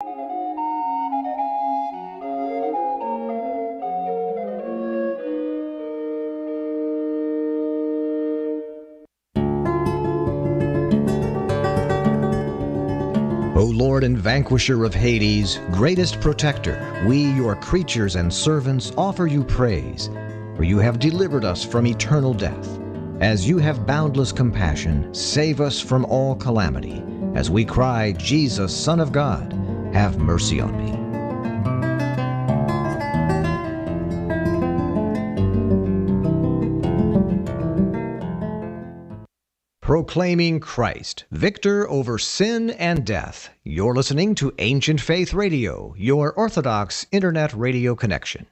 O Lord and vanquisher of Hades, greatest protector, we, your creatures and servants, offer you praise, for you have delivered us from eternal death. As you have boundless compassion, save us from all calamity. As we cry, Jesus, Son of God, have mercy on me. Proclaiming Christ, victor over sin and death. You're listening to Ancient Faith Radio, your Orthodox Internet radio connection.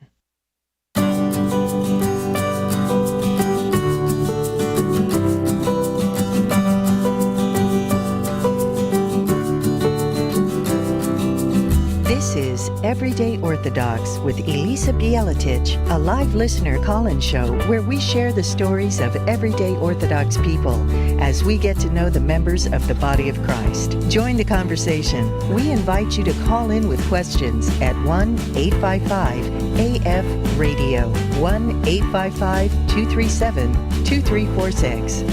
This is Everyday Orthodox with Elisa Bielitich, a live listener call-in show where we share the stories of everyday Orthodox people as we get to know the members of the body of Christ. Join the conversation. We invite you to call in with questions at 1-855-AF-RADIO, 1-855-237-2346.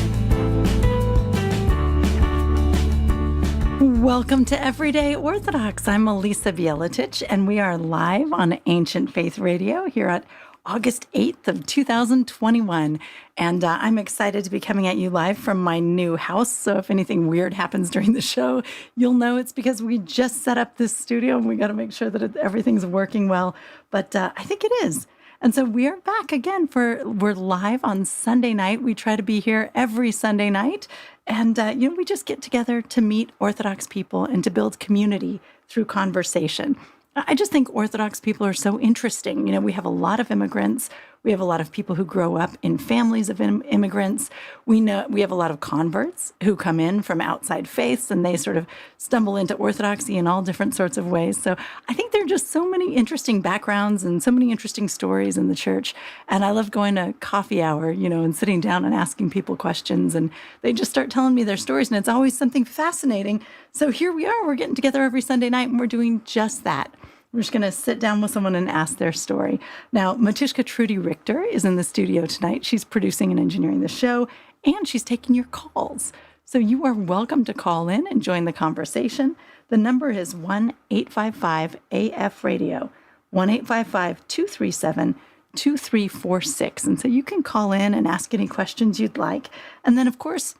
Welcome to Everyday Orthodox. I'm Elisa Bielitich, and we are live on Ancient Faith Radio here at August 8th of 2021. And I'm excited to be coming at you live from my new house. So if anything weird happens during the show, you'll know it's because we just set up this studio and we got to make sure that everything's working well. But I think it is. And so we are back again we're live on Sunday night. We try to be here every Sunday night. And, we just get together to meet Orthodox people and to build community through conversation. I just think Orthodox people are so interesting. We have a lot of immigrants. We have a lot of people who grow up in families of immigrants. We have a lot of converts who come in from outside faiths and they sort of stumble into Orthodoxy in all different sorts of ways. So I think there are just so many interesting backgrounds and so many interesting stories in the church. And I love going to coffee hour, and sitting down and asking people questions. And they just start telling me their stories. And it's always something fascinating. So here we are. We're getting together every Sunday night and we're doing just that. We're just going to sit down with someone and ask their story. Now, Matishka Trudy Richter is in the studio tonight. She's producing and engineering the show, and she's taking your calls. So you are welcome to call in and join the conversation. The number is 1-855-AF-RADIO, 1-855-237-2346. And so you can call in and ask any questions you'd like. And then, of course,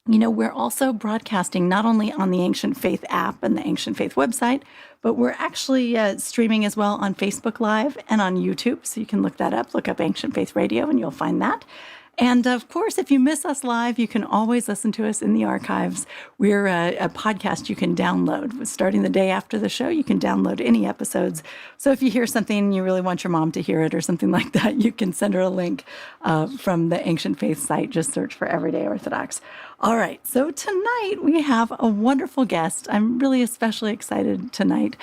we're also broadcasting not only on the Ancient Faith app and the Ancient Faith website, but we're actually streaming as well on Facebook Live and on YouTube. So you can look that up, look up Ancient Faith Radio, and you'll find that. And of course, if you miss us live, you can always listen to us in the archives. We're a podcast you can download. Starting the day after the show, you can download any episodes. So if you hear something and you really want your mom to hear it or something like that, you can send her a link from the Ancient Faith site. Just search for Everyday Orthodox. All right, so tonight we have a wonderful guest. I'm really especially excited tonight.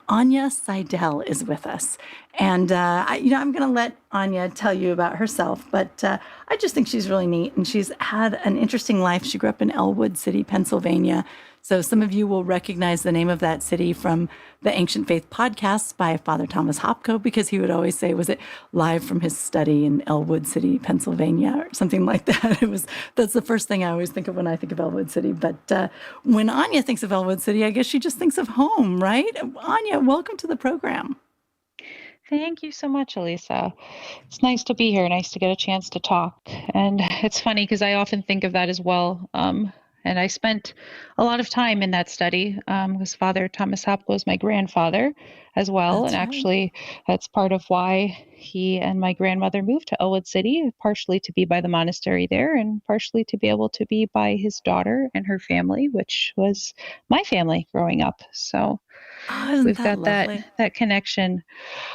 Anya Seidel is with us. And, I'm going to let Anya tell you about herself, but I just think she's really neat. And she's had an interesting life. She grew up in Ellwood City, Pennsylvania. So some of you will recognize the name of that city from the Ancient Faith podcasts by Father Thomas Hopko, because he would always say, was it live from his study in Ellwood City, Pennsylvania, or something like that. That's the first thing I always think of when I think of Ellwood City. But when Anya thinks of Ellwood City, I guess she just thinks of home, right? Anya, welcome to the program. Thank you so much, Elisa. It's nice to be here, nice to get a chance to talk. And it's funny because I often think of that as well. And I spent a lot of time in that study because Father Thomas Hopko is my grandfather as well. That's and right. Actually, that's part of why he and my grandmother moved to Ellwood City, partially to be by the monastery there and partially to be able to be by his daughter and her family, which was my family growing up. So we've got that connection.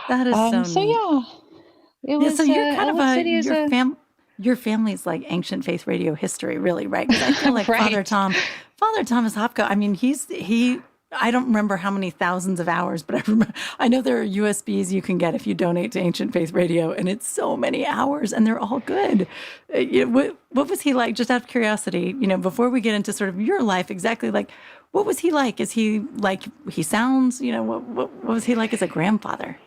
That is so So neat. yeah, it was. So you're kind Ellwood of City is your family's like Ancient Faith Radio history, really, right? Because I feel like Right. Father Thomas Hopko. I mean, I don't remember how many thousands of hours, but I know there are USBs you can get if you donate to Ancient Faith Radio, and it's so many hours, and they're all good. What was he like? Just out of curiosity, before we get into sort of your life, exactly like What was he like? Is he like he sounds? What was he like as a grandfather?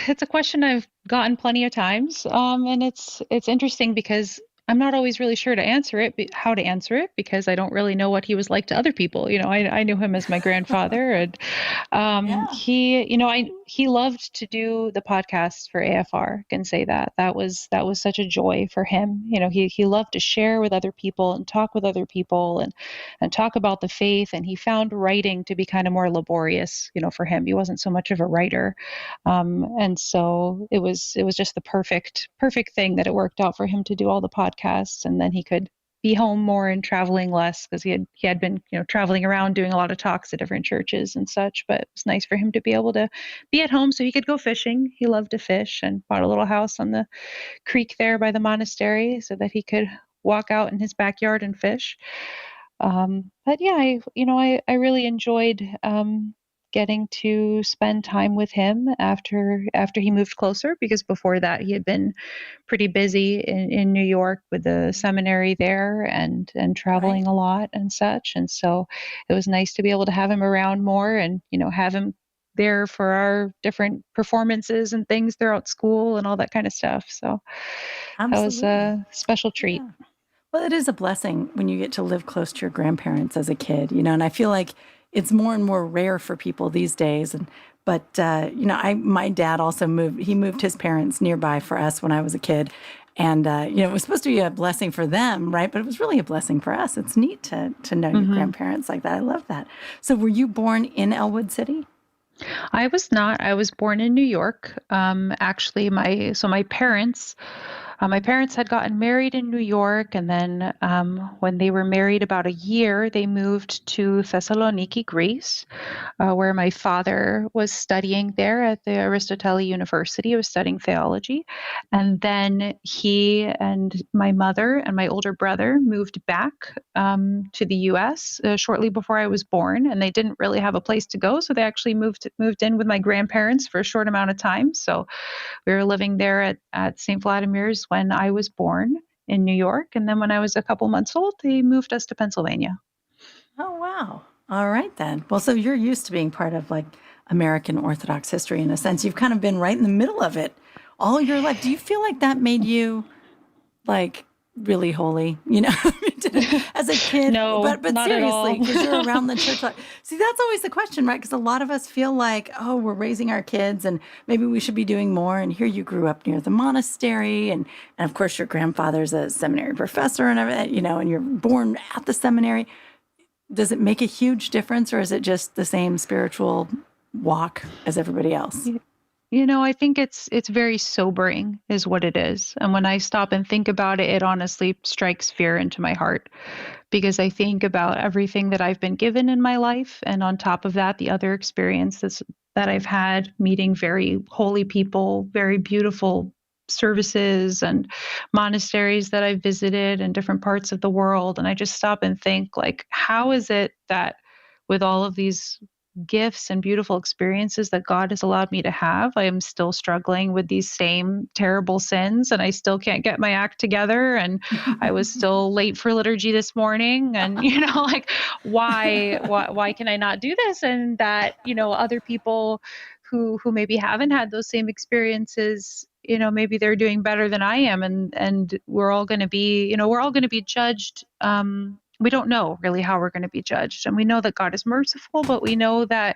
It's a question I've gotten plenty of times, and it's interesting because I'm not always really sure to answer it, how to answer it, because I don't really know what he was like to other people. I knew him as my grandfather, and Yeah, he loved to do the podcasts for AFR. Can say that was such a joy for him. He loved to share with other people and talk with other people and talk about the faith. And he found writing to be kind of more laborious. For him, he wasn't so much of a writer, and so it was just the perfect thing that it worked out for him to do all the podcasts, and then he could be home more and traveling less because he had been traveling around doing a lot of talks at different churches and such. But it was nice for him to be able to be at home so he could go fishing. He loved to fish and bought a little house on the creek there by the monastery so that he could walk out in his backyard and fish. But yeah, I really enjoyed getting to spend time with him after he moved closer, because before that he had been pretty busy in New York with the seminary there and right. traveling a lot and such. And so it was nice to be able to have him around more and have him there for our different performances and things throughout school and all that kind of stuff. So that was Absolutely. a special treat. Yeah. Well, it is a blessing when you get to live close to your grandparents as a kid, and I feel like it's more and more rare for people these days. But my dad also moved. He moved his parents nearby for us when I was a kid, and it was supposed to be a blessing for them, right? But it was really a blessing for us. It's neat to know your Hmm. grandparents like that. I love that. So, were you born in Ellwood City? I was not. I was born in New York. Actually, my parents had gotten married in New York, and then when they were married about a year, they moved to Thessaloniki, Greece, where my father was studying there at the Aristoteli University. He was studying theology, and then he and my mother and my older brother moved back to the U.S. Shortly before I was born, and they didn't really have a place to go, so they actually moved in with my grandparents for a short amount of time. So we were living there at St. Vladimir's when I was born in New York. And then when I was a couple months old, they moved us to Pennsylvania. Oh, wow. All right, then. Well, so you're used to being part of like American Orthodox history in a sense. You've kind of been right in the middle of it all your life. Do you feel like that made you like really holy, as a kid? No, But not at seriously, all. because you're around the church. See, that's always the question, right? Because a lot of us feel like, oh, we're raising our kids and maybe we should be doing more. And here you grew up near the monastery. And of course, your grandfather's a seminary professor and everything, and you're born at the seminary. Does it make a huge difference, or is it just the same spiritual walk as everybody else? I think it's very sobering is what it is. And when I stop and think about it, it honestly strikes fear into my heart, because I think about everything that I've been given in my life, and on top of that, the other experiences that I've had meeting very holy people, very beautiful services and monasteries that I've visited in different parts of the world. And I just stop and think, like, how is it that with all of these gifts and beautiful experiences that God has allowed me to have, I am still struggling with these same terrible sins, and I still can't get my act together, and I was still late for liturgy this morning, and like, why can I not do this? And that other people who maybe haven't had those same experiences, maybe they're doing better than I am, and we're all going to be judged. We don't know really how we're going to be judged, and we know that God is merciful, but we know that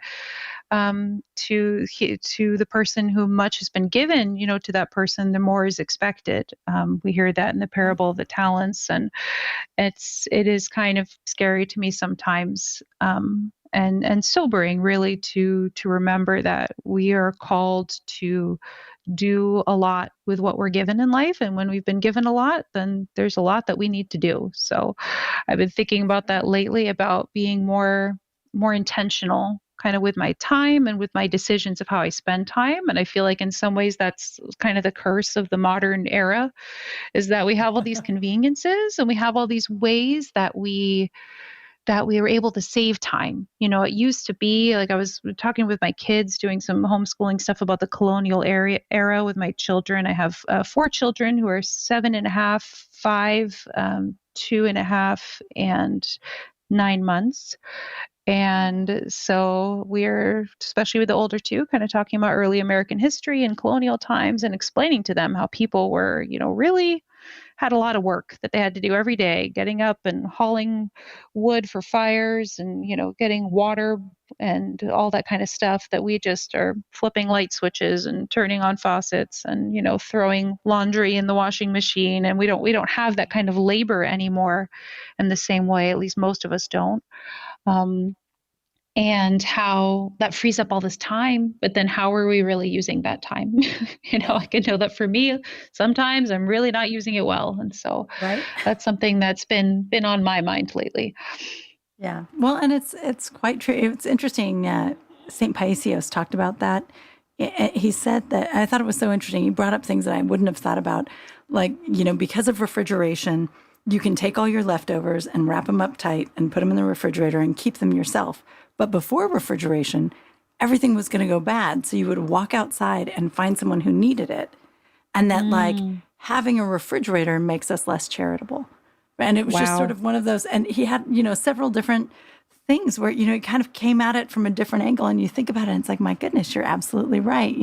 to the person who much has been given, to that person the more is expected. We hear that in the parable of the talents, and it is kind of scary to me sometimes, and sobering, really, to remember that we are called to do a lot with what we're given in life. And when we've been given a lot, then there's a lot that we need to do. So I've been thinking about that lately, about being more intentional kind of with my time and with my decisions of how I spend time. And I feel like in some ways that's kind of the curse of the modern era, is that we have all these conveniences and we have all these ways that we were able to save time. It used to be like, I was talking with my kids, doing some homeschooling stuff about the colonial era with my children. I have 4 children who are 7.5, 5, 2.5, and 9 months. And so we're, especially with the older two, kind of talking about early American history and colonial times and explaining to them how people were, really had a lot of work that they had to do every day, getting up and hauling wood for fires and, getting water and all that kind of stuff, that we just are flipping light switches and turning on faucets and, throwing laundry in the washing machine. And we don't have that kind of labor anymore in the same way, at least most of us don't. And how that frees up all this time, but then how are we really using that time? I can know that for me, sometimes I'm really not using it well. And so Right. that's something that's been on my mind lately. Yeah. Well, and it's quite true. It's interesting. St. Paisios talked about that. He said that, I thought it was so interesting. He brought up things that I wouldn't have thought about, like, because of refrigeration, you can take all your leftovers and wrap them up tight and put them in the refrigerator and keep them yourself. But before refrigeration, everything was going to go bad. So you would walk outside and find someone who needed it. And that like having a refrigerator makes us less charitable. And it was just sort of one of those. And he had, several different things where, it kind of came at it from a different angle. And you think about it and it's like, my goodness, you're absolutely right.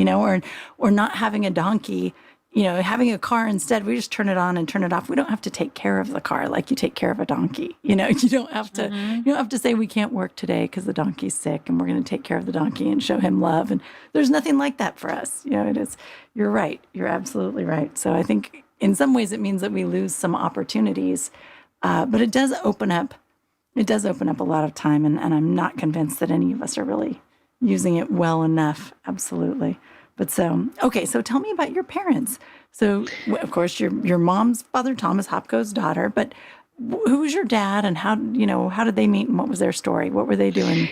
Or not having a donkey, having a car instead, we just turn it on and turn it off. We don't have to take care of the car like you take care of a donkey. You don't have to, you don't have to say we can't work today because the donkey's sick and we're going to take care of the donkey and show him love. And there's nothing like that for us. It is, you're right. You're absolutely right. So I think in some ways it means that we lose some opportunities, but it does open up a lot of time. And I'm not convinced that any of us are really using it well enough. Absolutely. But so tell me about your parents. So, of course, your mom's Father Thomas Hopko's daughter, but who was your dad and how did they meet and what was their story? What were they doing?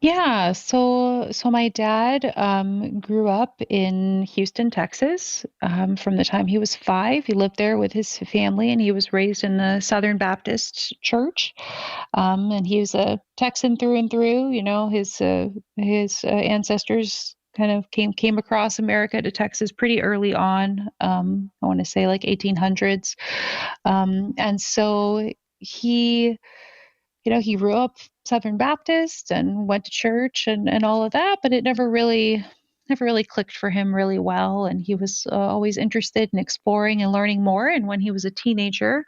Yeah, so my dad grew up in Houston, Texas. From the time he was 5, he lived there with his family, and he was raised in the Southern Baptist Church. And he was a Texan through and through. His ancestors kind of came across America to Texas pretty early on. I want to say like 1800s, and so he grew up Southern Baptist and went to church and all of that, but it never really clicked for him really well. And he was always interested in exploring and learning more. And when he was a teenager,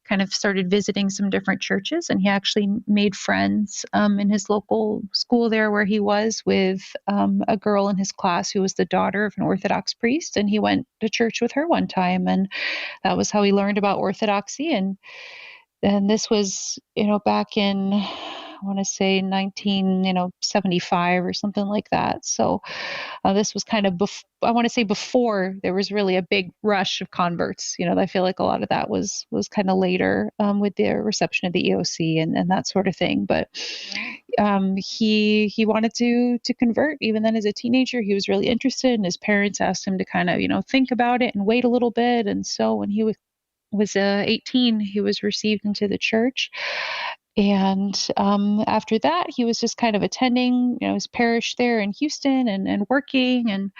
kind of started visiting some different churches, and he actually made friends in his local school there where he was with a girl in his class who was the daughter of an Orthodox priest. And he went to church with her one time, and that was how he learned about Orthodoxy. And this was, back in, I want to say 1975 or something like that. So this was kind of, I want to say before there was really a big rush of converts. I feel like a lot of that was kind of later with the reception of the EOC and that sort of thing. But he wanted to convert even then as a teenager. He was really interested, and his parents asked him to kind of, think about it and wait a little bit. And so when he was 18, he was received into the church. And after that, he was just kind of attending, his parish there in Houston and working. And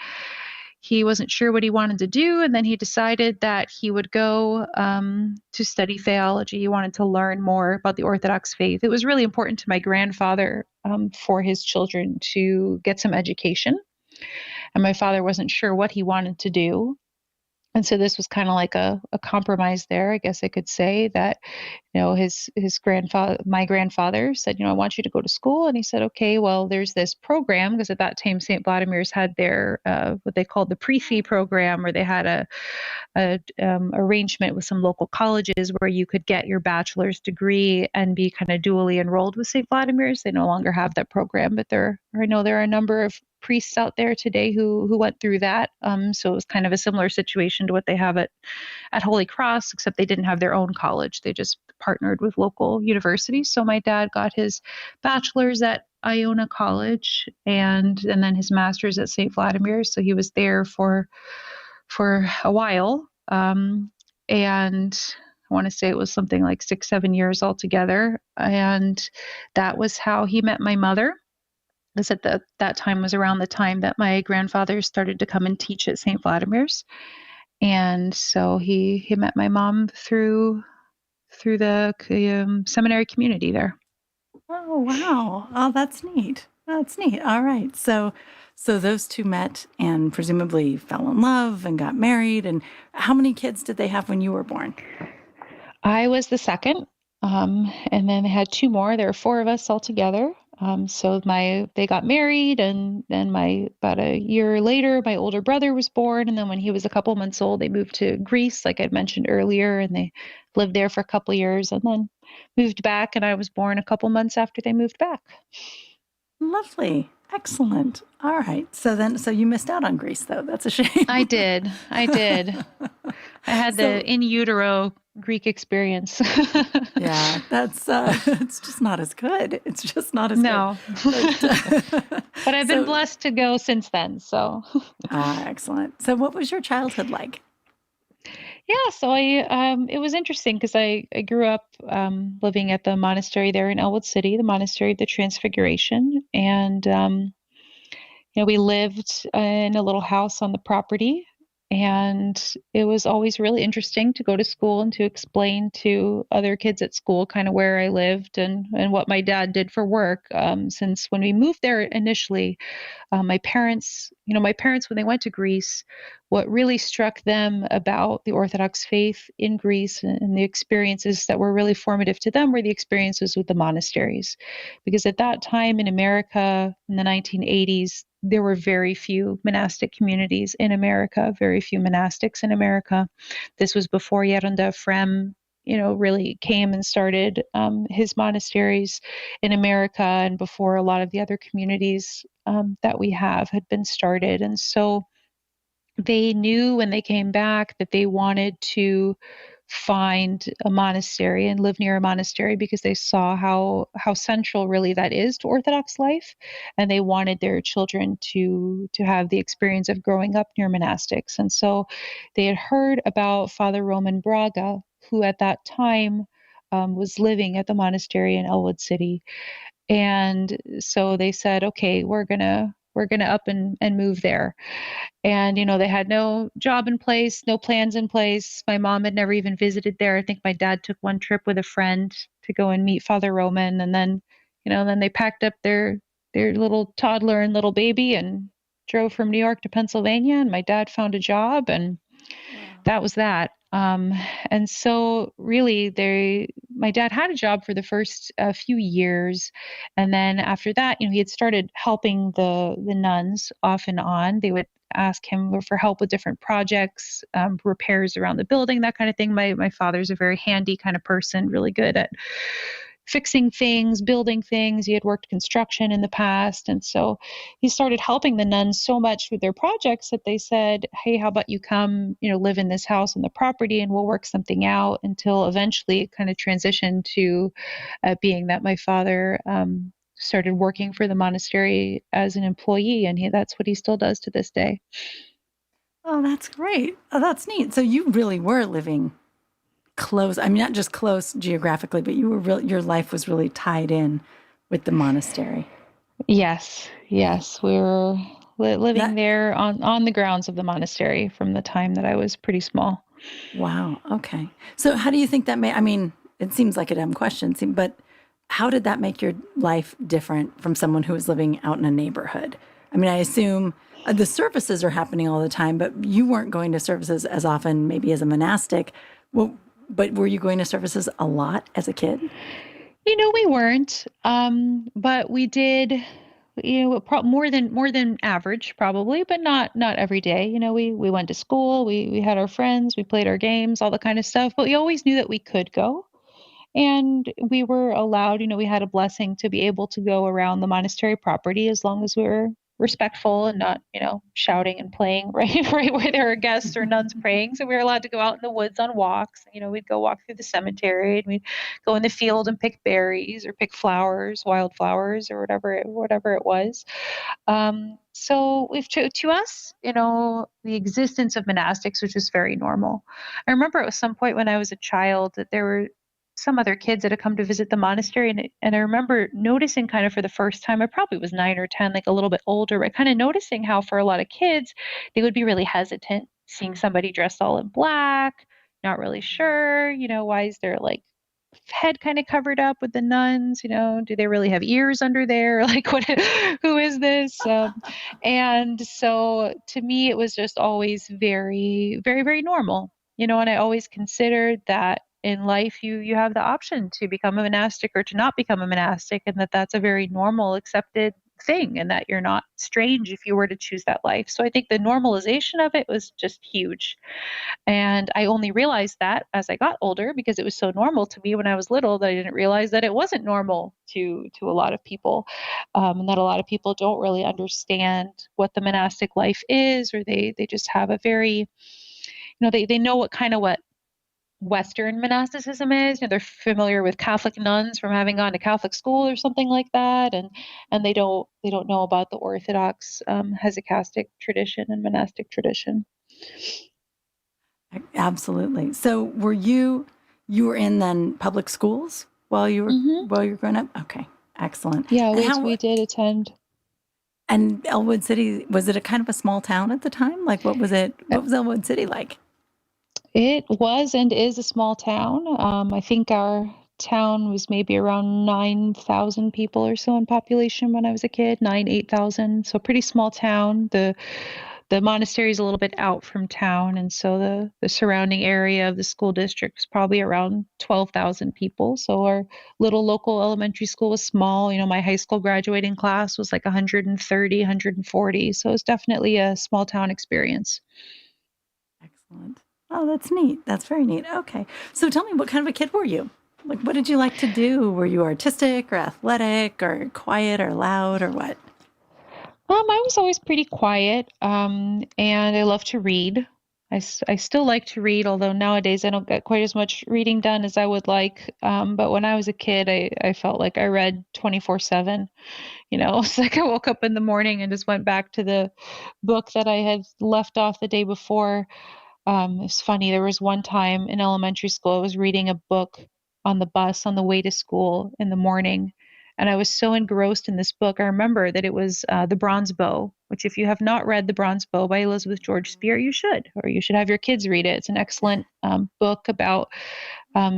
he wasn't sure what he wanted to do. And then he decided that he would go to study theology. He wanted to learn more about the Orthodox faith. It was really important to my grandfather for his children to get some education. And my father wasn't sure what he wanted to do. And so this was kind of like a compromise there, I guess I could say, that, my grandfather said, I want you to go to school. And he said, okay, well, there's this program, because at that time, St. Vladimir's had their, what they called the pre-fee program, where they had a arrangement with some local colleges where you could get your bachelor's degree and be kind of dually enrolled with St. Vladimir's. They no longer have that program, but I know there are a number of priests out there today who went through that. So it was kind of a similar situation to what they have at Holy Cross, except they didn't have their own college. They just partnered with local universities. So my dad got his bachelor's at Iona College and then his master's at St. Vladimir's. So he was there for a while. And I want to say it was something like 6-7 years altogether. And that was how he met my mother. Because at that time was around the time that my grandfather started to come and teach at St. Vladimir's. And so he met my mom through the seminary community there. Oh, wow. Oh, that's neat. That's neat. All right. So those two met and presumably fell in love and got married. And how many kids did they have when you were born? I was the second, and then they had two more. There were four of us all together. So they got married, and then my about a year later, my older brother was born, and then when he was a couple months old, they moved to Greece, like I'd mentioned earlier, and they lived there for a couple years, and then moved back, and I was born a couple months after they moved back. Lovely. Excellent. All right. So you missed out on Greece, though. That's a shame. I did. I did. I had So the in utero Greek experience. yeah, that's it's just not as good. It's just not as good. No. But But I've been so blessed to go since then. So, excellent. So what was your childhood like? yeah, so it was interesting because I grew up living at the monastery there in Ellwood City, the monastery of the Transfiguration. And we lived in a little house on the property, and it was always really interesting to go to school and to explain to other kids at school kind of where I lived and what my dad did for work. Since when we moved there initially, my parents, when they went to Greece, what really struck them about the Orthodox faith in Greece and the experiences that were really formative to them were the experiences with the monasteries. Because at that time in America in the 1980s, there were very few monastic communities in America, very few monastics in America. This was before Yaronda Frem, really came and started his monasteries in America, and before a lot of the other communities that we have had been started. And so they knew when they came back that they wanted to find a monastery and live near a monastery because they saw how central really that is to Orthodox life, and they wanted their children to have the experience of growing up near monastics. And so they had heard about Father Roman Braga, who at that time was living at the monastery in Ellwood City. And so they said, okay, we're gonna up and move there. And, they had no job in place, no plans in place. My mom had never even visited there. I think my dad took one trip with a friend to go and meet Father Roman. And then they packed up their little toddler and little baby and drove from New York to Pennsylvania. And my dad found a job, and Wow. that was that. And so really my dad had a job for the first few years. And then after that, he had started helping the nuns off and on. They would ask him for help with different projects, repairs around the building, that kind of thing. My father's a very handy kind of person, really good at fixing things, building things. He had worked construction in the past. And so he started helping the nuns so much with their projects that they said, hey, how about you come, live in this house on the property and we'll work something out, until eventually it kind of transitioned to being that my father started working for the monastery as an employee. And that's what he still does to this day. Oh, that's great. Oh, that's neat. So you really were living close. I mean, not just close geographically, but your life was really tied in with the monastery. Yes, yes. We were living That there on the grounds of the monastery from the time that I was pretty small. wow. Okay. So how do you think that may? I mean, it seems like a dumb question, but how did that make your life different from someone who was living out in a neighborhood? I mean, I assume the services are happening all the time, but you weren't going to services as often, maybe as a monastic. Well, but were you going to services a lot as a kid? We weren't, but we did. More than average, probably, but not every day. We went to school, we had our friends, we played our games, all the kind of stuff. But we always knew that we could go. And we were allowed, we had a blessing to be able to go around the monastery property as long as we were respectful and not, shouting and playing right where there are guests or nuns praying. So we were allowed to go out in the woods on walks. We'd go walk through the cemetery, and we'd go in the field and pick berries or pick flowers, wildflowers or whatever it was. So we've to us, the existence of monastics was just very normal. I remember at some point when I was a child that there were some other kids that had come to visit the monastery, and I remember noticing kind of for the first time, I probably was 9 or 10, like a little bit older, but kind of noticing how for a lot of kids, they would be really hesitant seeing somebody dressed all in black, not really sure, why is there like head kind of covered up with the nuns? Do they really have ears under there? Like, what? Who is this? And so to me, it was just always very, very, very normal. And I always considered that in life you have the option to become a monastic or to not become a monastic, and that's a very normal, accepted thing, and that you're not strange if you were to choose that life. So I think the normalization of it was just huge. And I only realized that as I got older, because it was so normal to me when I was little that I didn't realize that it wasn't normal to a lot of people, and that a lot of people don't really understand what the monastic life is, or they just have a very, they know what Western monasticism is. They're familiar with Catholic nuns from having gone to Catholic school or something like that, and they don't know about the Orthodox hesychastic tradition and monastic tradition. Absolutely. So you were in then public schools while you were growing up? Okay. Excellent. Yeah, we did attend. And Ellwood City, was it a kind of a small town at the time? Like, what was Ellwood City like? It was and is a small town. I think our town was maybe around 9,000 people or so in population when I was a kid, 8,000. So pretty small town. The monastery is a little bit out from town, and so the surrounding area of the school district was probably around 12,000 people. So our little local elementary school was small. My high school graduating class was like 130, 140. So it's definitely a small town experience. Excellent. Oh, that's neat. That's very neat. Okay. So tell me, what kind of a kid were you? Like, what did you like to do? Were you artistic or athletic or quiet or loud or what? I was always pretty quiet, and I love to read. I still like to read, although nowadays I don't get quite as much reading done as I would like. But when I was a kid, I felt like I read 24/7. It's like I woke up in the morning and just went back to the book that I had left off the day before. It's funny, there was one time in elementary school, I was reading a book on the bus on the way to school in the morning. And I was so engrossed in this book. I remember that it was The Bronze Bow, which, if you have not read The Bronze Bow by Elizabeth George Spear, you should, or you should have your kids read it. It's an excellent book about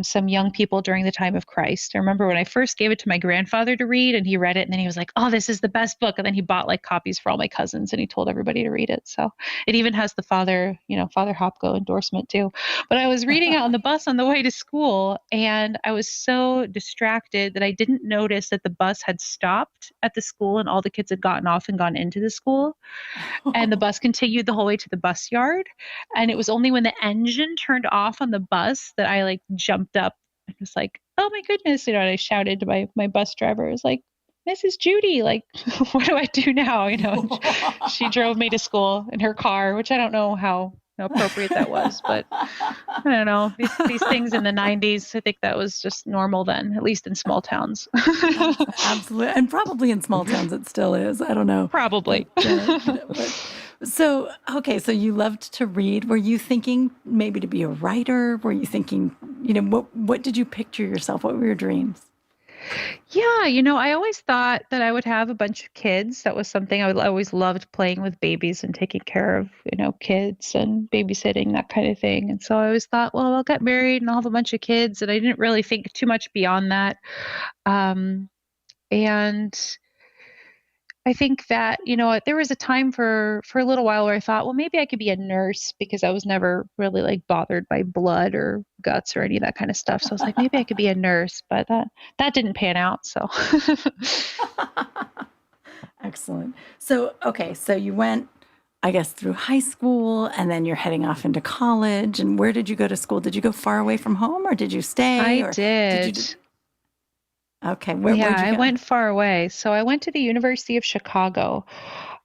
some young people during the time of Christ. I remember when I first gave it to my grandfather to read, and he read it, and then he was like, "Oh, this is the best book." And then he bought like copies for all my cousins, and he told everybody to read it. So it even has the Father Hopko endorsement too. But I was reading it on the bus on the way to school, and I was so distracted that I didn't notice that the bus had stopped at the school and all the kids had gotten off and gone into the school. And the bus continued the whole way to the bus yard. And it was only when the engine turned off on the bus that I like jumped up and was like, "Oh my goodness." And I shouted to my bus driver. I was like, "Mrs. Judy, like, what do I do now?" And she drove me to school in her car, which I don't know how appropriate that was, but I don't know. These things in the 90s, I think that was just normal then, at least in small towns. Absolutely. And probably in small towns it still is. I don't know. Probably. So you loved to read. Were you thinking maybe to be a writer? Were you thinking, what did you picture yourself? What were your dreams? Yeah, I always thought that I would have a bunch of kids. That was something I always loved, playing with babies and taking care of, kids and babysitting, that kind of thing. And so I always thought, well, I'll get married and I'll have a bunch of kids. And I didn't really think too much beyond that. And I think that, there was a time for a little while where I thought, well, maybe I could be a nurse, because I was never really like bothered by blood or guts or any of that kind of stuff. So I was like, maybe I could be a nurse, but that didn't pan out. So. Excellent. So you went, I guess, through high school, and then you're heading off into college. And where did you go to school? Did you go far away from home, or did you stay? I did. Okay. Where'd you go? I went far away. So I went to the University of Chicago.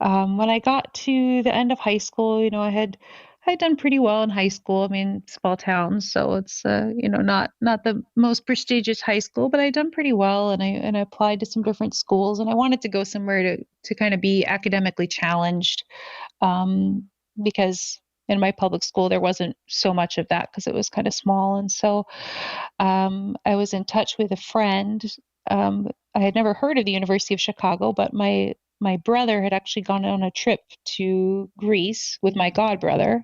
When I got to the end of high school, I had done pretty well in high school. I mean, small town, so it's not the most prestigious high school, but I'd done pretty well, and I applied to some different schools, and I wanted to go somewhere to kind of be academically challenged, because in my public school there wasn't so much of that because it was kind of small. And so I was in touch with a friend. I had never heard of the University of Chicago, but my my brother had actually gone on a trip to Greece with my godbrother,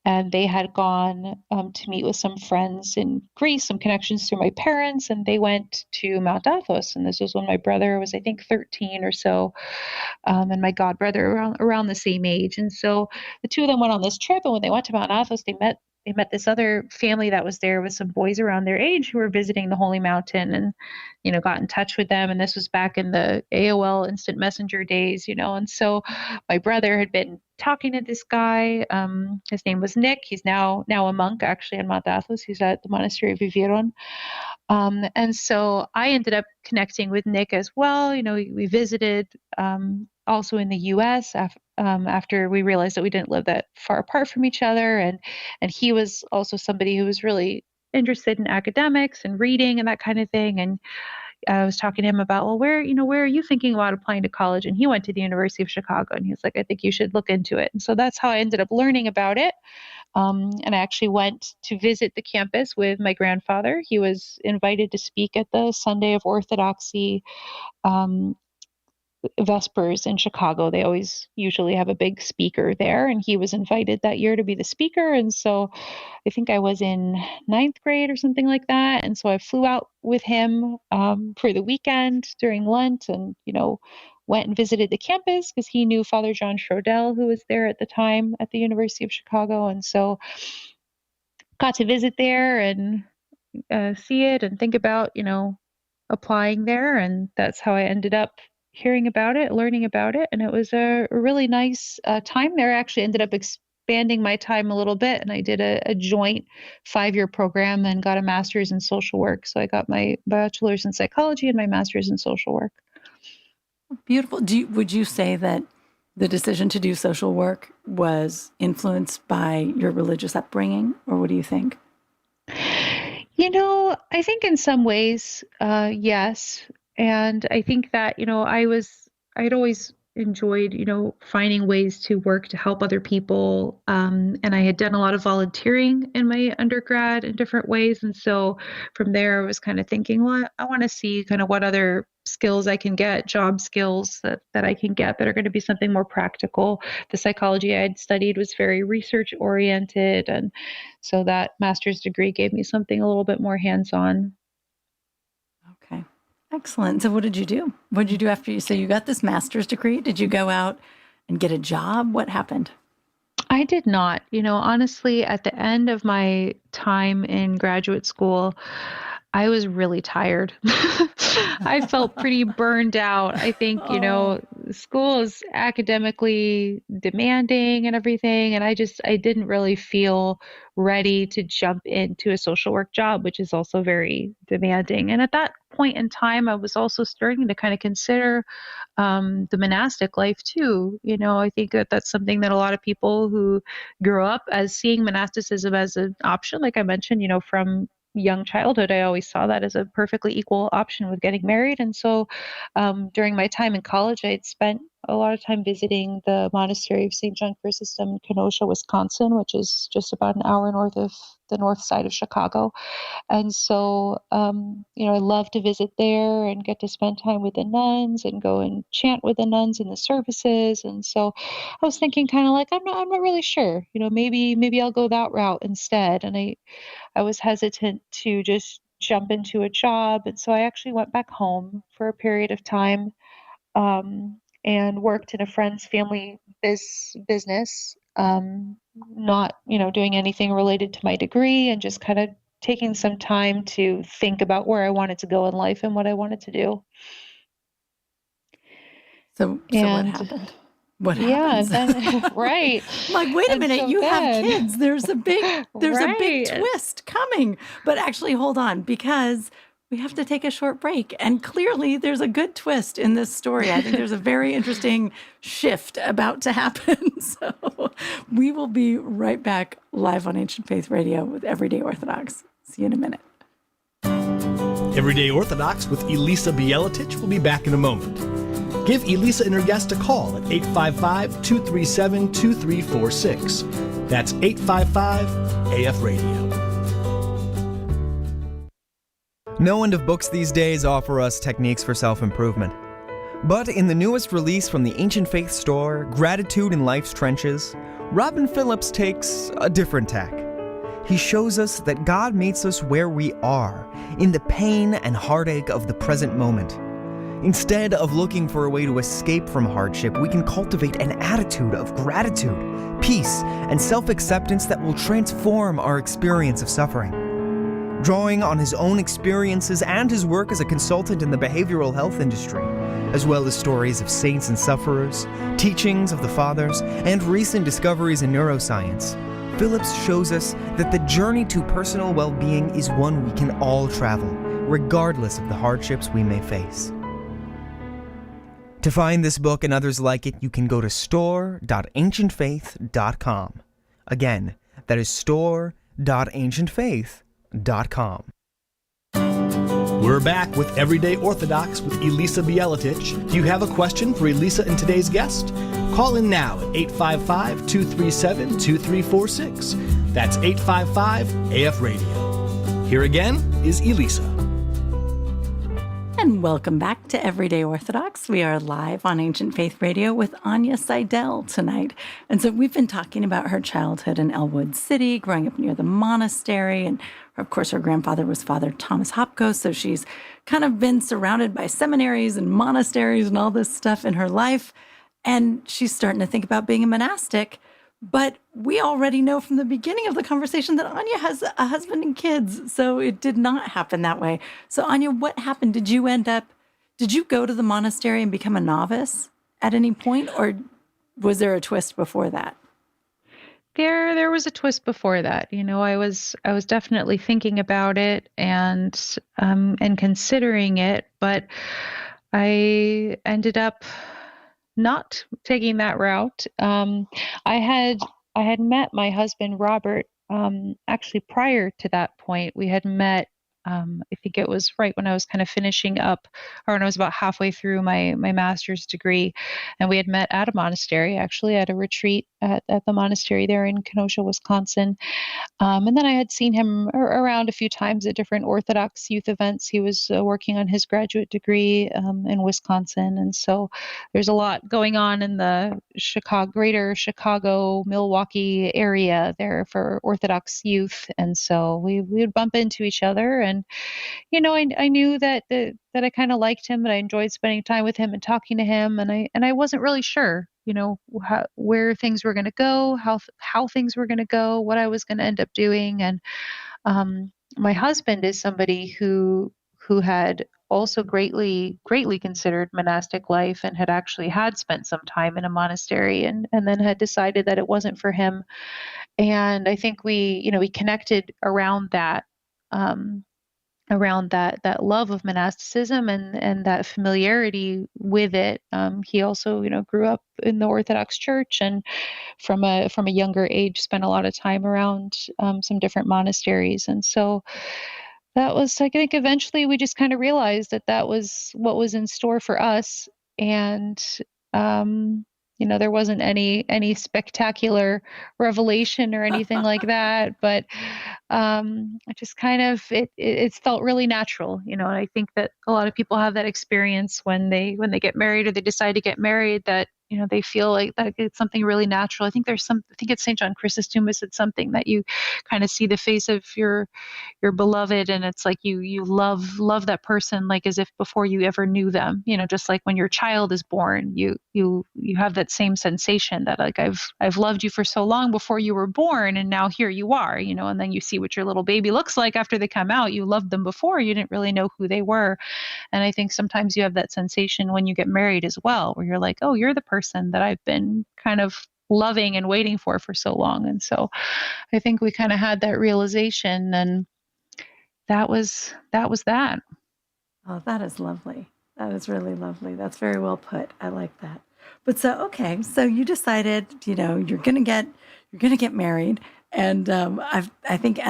and they had gone to meet with some friends in Greece, some connections through my parents, and they went to Mount Athos. And this was when my brother was, I think, 13 or so, and my godbrother around the same age. And so the two of them went on this trip, and when they went to Mount Athos, they met this other family that was there with some boys around their age who were visiting the Holy Mountain, and, got in touch with them. And this was back in the AOL Instant Messenger days, and so my brother had been talking to this guy. His name was Nick. He's now a monk, actually, in Mount Athos. He's at the monastery of Viviron. And so I ended up connecting with Nick as well. We visited also in the U.S. After we realized that we didn't live that far apart from each other. And he was also somebody who was really interested in academics and reading and that kind of thing. And I was talking to him about, well, where are you thinking about applying to college? And he went to the University of Chicago, and he was like, I think you should look into it. And so that's how I ended up learning about it. And I actually went to visit the campus with my grandfather. He was invited to speak at the Sunday of Orthodoxy Vespers in Chicago. They usually have a big speaker there, and he was invited that year to be the speaker. And so I think I was in 9th grade or something like that. And so I flew out with him for the weekend during Lent, and went and visited the campus because he knew Father John Schrodel, who was there at the time at the University of Chicago. And so got to visit there and see it and think about applying there. And that's how I ended up hearing about it, learning about it. And it was a really nice time there. I actually ended up expanding my time a little bit, and I did a joint 5-year program and got a master's in social work. So I got my bachelor's in psychology and my master's in social work. Beautiful. Would you say that the decision to do social work was influenced by your religious upbringing, or what do you think? I think in some ways, yes. And I think that, I'd always enjoyed, finding ways to work to help other people. And I had done a lot of volunteering in my undergrad in different ways. And so from there, I was kind of thinking, well, I want to see kind of what other skills I can get, job skills that I can get that are going to be something more practical. The psychology I had studied was very research oriented. And so that master's degree gave me something a little bit more hands-on. Okay. Excellent. So what did you do? What did you do after so you got this master's degree? Did you go out and get a job? What happened? I did not. Honestly, at the end of my time in graduate school, I was really tired. I felt pretty burned out. I think, school is academically demanding and everything. And I didn't really feel ready to jump into a social work job, which is also very demanding. And at that point in time, I was also starting to kind of consider the monastic life too. I think that's something that a lot of people who grew up as seeing monasticism as an option, like I mentioned, from young childhood, I always saw that as a perfectly equal option with getting married. And so during my time in college, I had spent a lot of time visiting the monastery of St. John Chrysostom in Kenosha, Wisconsin, which is just about an hour north of the north side of Chicago. And so, I love to visit there and get to spend time with the nuns and go and chant with the nuns in the services. And so I was thinking kind of like, I'm not really sure, maybe I'll go that route instead. And I was hesitant to just jump into a job. And so I actually went back home for a period of time and worked in a friend's family business, not, doing anything related to my degree, and just kind of taking some time to think about where I wanted to go in life and what I wanted to do. So what happened? What happens? Yeah, right. Like, wait a minute, so you have kids. There's a big twist coming. But actually, hold on, because we have to take a short break. And clearly, there's a good twist in this story. I think there's a very interesting shift about to happen. So we will be right back live on Ancient Faith Radio with Everyday Orthodox. See you in a minute. Everyday Orthodox with Elisa Bieletich will be back in a moment. Give Elisa and her guest a call at 855-237-2346. That's 855-AF-RADIO. No end of books these days offer us techniques for self-improvement. But in the newest release from the Ancient Faith store, Gratitude in Life's Trenches, Robin Phillips takes a different tack. He shows us that God meets us where we are, in the pain and heartache of the present moment. Instead of looking for a way to escape from hardship, we can cultivate an attitude of gratitude, peace, and self-acceptance that will transform our experience of suffering. Drawing on his own experiences and his work as a consultant in the behavioral health industry, as well as stories of saints and sufferers, teachings of the fathers, and recent discoveries in neuroscience, Phillips shows us that the journey to personal well-being is one we can all travel, regardless of the hardships we may face. To find this book and others like it, you can go to store.ancientfaith.com. Again, that is store.ancientfaith.com. We're back with Everyday Orthodox with Elisa Bielitich. Do you have a question for Elisa and today's guest? Call in now at 855-237-2346. That's 855-AF-RADIO. Here again is Elisa. And welcome back to Everyday Orthodox. We are live on Ancient Faith Radio with Anya Seidel tonight. And so we've been talking about her childhood in Ellwood City, growing up near the monastery. And of course, her grandfather was Father Thomas Hopko. So she's kind of been surrounded by seminaries and monasteries and all this stuff in her life. And she's starting to think about being a monastic. But we already know from the beginning of the conversation that Anya has a husband and kids, so it did not happen that way. So Anya, what happened? Did you go to the monastery and become a novice at any point, or was there a twist before that? There was a twist before that. You know, I was definitely thinking about it and considering it, but I ended up not taking that route. I had met my husband, Robert, actually prior to that point. We had met, I think it was right when I was kind of finishing up, or when I was about halfway through my master's degree. And we had met at a monastery, actually at a retreat at the monastery there in Kenosha, Wisconsin. And then I had seen him around a few times at different Orthodox youth events. He was working on his graduate degree in Wisconsin. And so there's a lot going on in the greater Chicago, Milwaukee area there for Orthodox youth. And so we would bump into each other. And, you know, I knew that I kind of liked him, but I enjoyed spending time with him and talking to him. And I wasn't really sure, you know, where things were going to go, how things were going to go, what I was going to end up doing. And my husband is somebody who had also greatly considered monastic life and had actually spent some time in a monastery and then had decided that it wasn't for him. And I think we connected around that. Around that love of monasticism and that familiarity with it. He also, grew up in the Orthodox Church and from a younger age spent a lot of time around some different monasteries. And so that was, I think eventually we just kind of realized that was what was in store for us. And, there wasn't any spectacular revelation or anything like that, but it just kind of it felt really natural, and I think that a lot of people have that experience when they get married or they decide to get married, that they feel like that it's something really natural. I think it's St. John Chrysostom who said something that you kind of see the face of your beloved, and it's like you love that person like as if before you ever knew them. Just like when your child is born, you have that same sensation that like I've loved you for so long before you were born, and now here you are. And then you see what your little baby looks like after they come out. You loved them before, you didn't really know who they were. And I think sometimes you have that sensation when you get married as well, where you're like, oh, you're the person that I've been kind of loving and waiting for so long. And so I think we kind of had that realization, and that was that. Oh, that is lovely. That is really lovely. That's very well put. I like that. But so you decided, you're gonna get married, and I think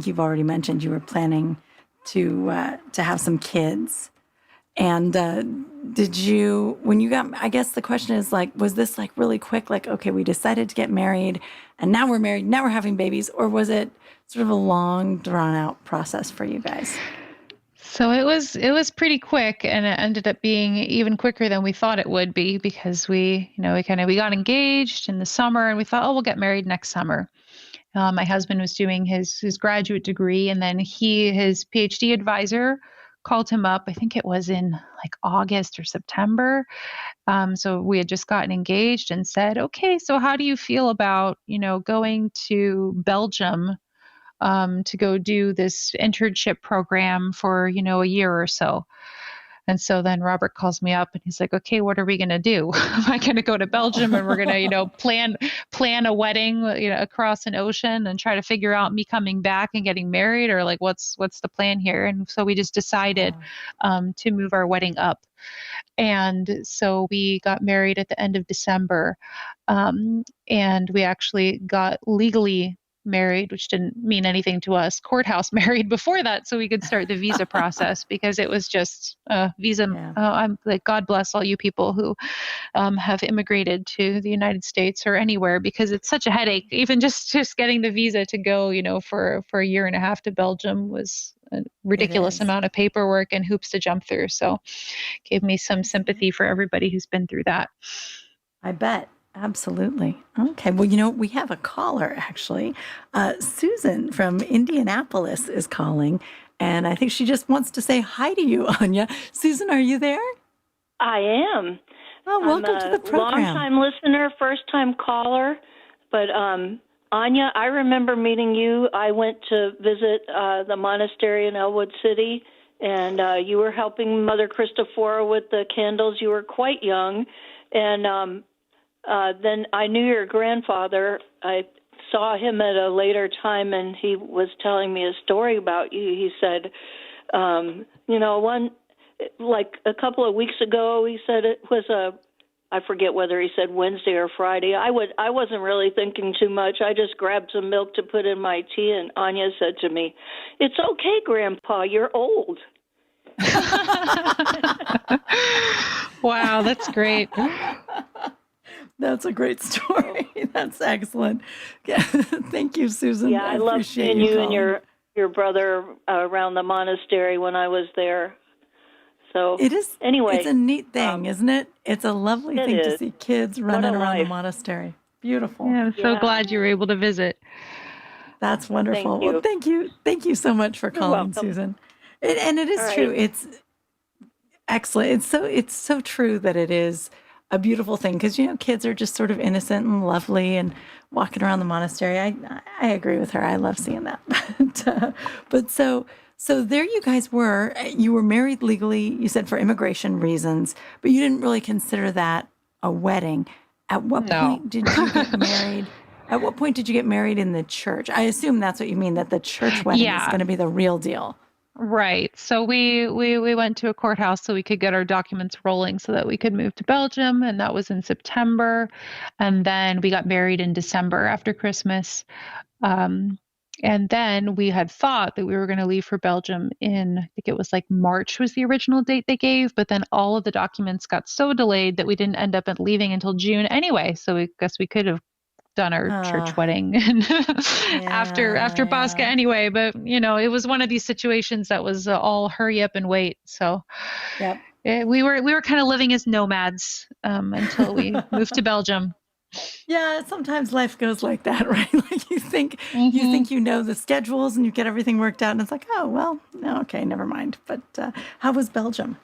you've already mentioned you were planning to have some kids. And did you, when you got, I guess the question is like, was this like really quick? Like, okay, we decided to get married and now we're married, now we're having babies, or was it sort of a long drawn out process for you guys? So it was pretty quick, and it ended up being even quicker than we thought it would be, because we got engaged in the summer, and we thought, oh, we'll get married next summer. My husband was doing his graduate degree, and then his PhD advisor called him up. I think it was in like August or September. So we had just gotten engaged and said, okay, so how do you feel about, going to Belgium to go do this internship program for, a year or so? And so then Robert calls me up and he's like, okay, what are we going to do? Am I going to go to Belgium and we're going to, plan a wedding, across an ocean and try to figure out me coming back and getting married, or like, what's the plan here? And so we just decided to move our wedding up. And so we got married at the end of December. And we actually got legally married, which didn't mean anything to us, courthouse married before that, so we could start the visa process, because it was just visa. Yeah. I'm like, God bless all you people who have immigrated to the United States or anywhere, because it's such a headache. Even just getting the visa to go, for a year and a half to Belgium was a ridiculous amount of paperwork and hoops to jump through. So gave me some sympathy for everybody who's been through that. I bet. Absolutely. Okay. Well, we have a caller, actually. Susan from Indianapolis is calling, and I think she just wants to say hi to you, Anya. Susan, are you there? I am. Oh, welcome to the program. Long-time listener, first-time caller. But Anya, I remember meeting you. I went to visit the monastery in Ellwood City, and you were helping Mother Christophora with the candles. You were quite young, and then I knew your grandfather. I saw him at a later time, and he was telling me a story about you. He said, like a couple of weeks ago, he said it was I forget whether he said Wednesday or Friday. I wasn't really thinking too much. I just grabbed some milk to put in my tea, and Anya said to me, "It's okay, Grandpa, you're old." Wow, that's great. That's a great story. That's excellent. Thank you, Susan. Yeah, I loved seeing you and your brother around the monastery when I was there. So it is. Anyway, it's a neat thing, isn't it? It's a lovely thing to see kids running around the monastery. Beautiful. Yeah, I'm so glad you were able to visit. That's wonderful. Well, thank you so much for calling, Susan. And it is true. It's excellent. It's so true that it is a beautiful thing, because kids are just sort of innocent and lovely and walking around the monastery. I agree with her. I love seeing that. But so there you guys were. You were married legally, you said, for immigration reasons, but you didn't really consider that a wedding. At what point did you get married? At what point did you get married in the church? I assume that's what you mean, that the church wedding is going to be the real deal. Right. So we went to a courthouse so we could get our documents rolling so that we could move to Belgium. And that was in September. And then we got married in December after Christmas. And then we had thought that we were going to leave for Belgium in, I think it was like March was the original date they gave. But then all of the documents got so delayed that we didn't end up leaving until June anyway. So I guess we could have done our church wedding after Pascha anyway, but it was one of these situations that was all hurry up and wait. So we were kind of living as nomads until we moved to Belgium. Yeah, sometimes life goes like that, right? Like you think the schedules and you get everything worked out, and it's like, oh well, no, okay, never mind. But how was Belgium?